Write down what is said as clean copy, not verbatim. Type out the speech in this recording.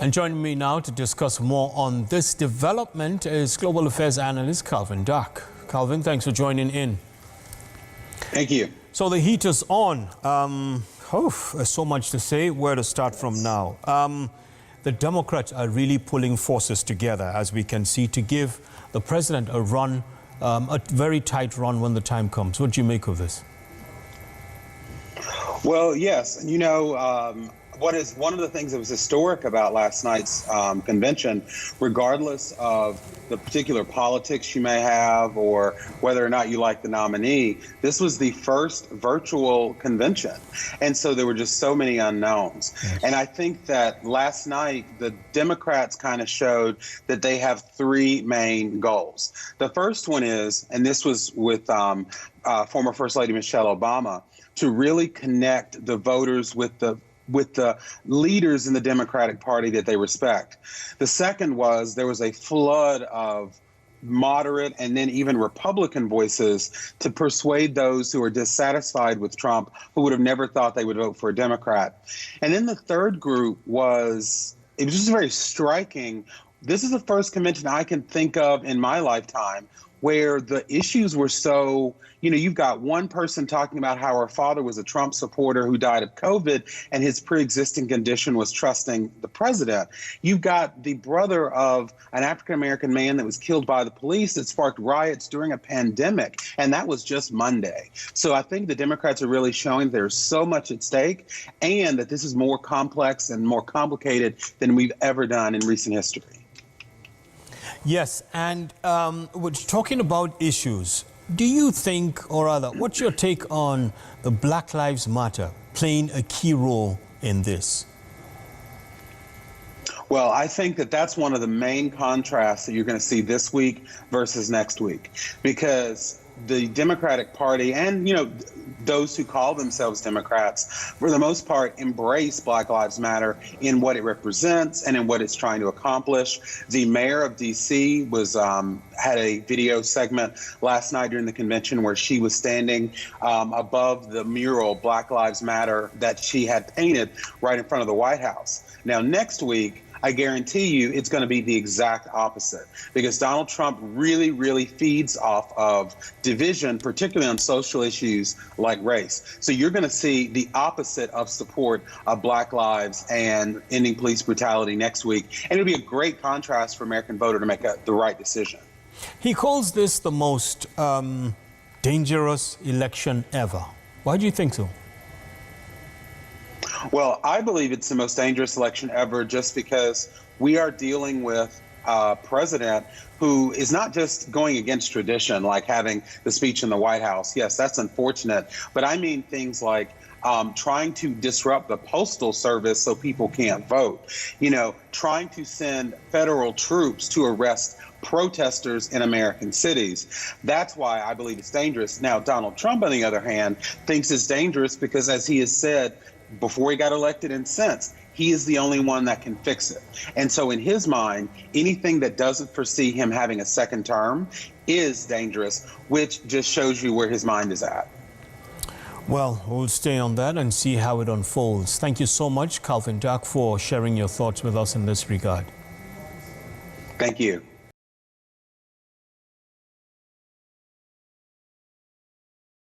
And joining me now to discuss more on this development is Global Affairs Analyst Calvin Duck. Calvin, thanks for joining in. Thank you. So the heat is on. There's so much to say. Where to start from now? The Democrats are really pulling forces together, as we can see, to give the president a run, a very tight run when the time comes. What do you make of this? Well, yes. You know, what is one of the things that was historic about last night's convention, regardless of the particular politics you may have or whether or not you like the nominee, this was the first virtual convention. And so there were just so many unknowns. Yes. And I think that last night, the Democrats kind of showed that they have three main goals. The first one is, and this was with former First Lady Michelle Obama, to really connect the voters with the leaders in the Democratic Party that they respect. The second was there was a flood of moderate and then even Republican voices to persuade those who are dissatisfied with Trump, who would have never thought they would vote for a Democrat. And then the third group it was just very striking. This is the first convention I can think of in my lifetime where the issues were so, you've got one person talking about how her father was a Trump supporter who died of COVID and his pre-existing condition was trusting the president. You've got the brother of an African-American man that was killed by the police that sparked riots during a pandemic, and that was just Monday. So I think the Democrats are really showing there's so much at stake and that this is more complex and more complicated than we've ever done in recent history. Yes, and we're talking about issues. Do you think, or rather, what's your take on the Black Lives Matter playing a key role in this? Well, I think that that's one of the main contrasts that you're going to see this week versus next week, because the Democratic Party and, those who call themselves Democrats, for the most part, embrace Black Lives Matter in what it represents and in what it's trying to accomplish. The mayor of D.C. had a video segment last night during the convention where she was standing above the mural Black Lives Matter that she had painted right in front of the White House. Now, next week, I guarantee you it's going to be the exact opposite, because Donald Trump really, really feeds off of division, particularly on social issues like race. So you're going to see the opposite of support of Black lives and ending police brutality next week. And it'll be a great contrast for American voter to make the right decision. He calls this the most dangerous election ever. Why do you think so? Well, I believe it's the most dangerous election ever just because we are dealing with a president who is not just going against tradition, like having the speech in the White House. Yes, that's unfortunate. But I mean things like trying to disrupt the postal service so people can't vote, trying to send federal troops to arrest protesters in American cities. That's why I believe it's dangerous. Now, Donald Trump, on the other hand, thinks it's dangerous because, as he has said before he got elected and since, he is the only one that can fix it. And so in his mind, anything that doesn't foresee him having a second term is dangerous, which just shows you where his mind is at. Well, we'll stay on that and see how it unfolds. Thank you so much, Calvin Duck, for sharing your thoughts with us in this regard. Thank you.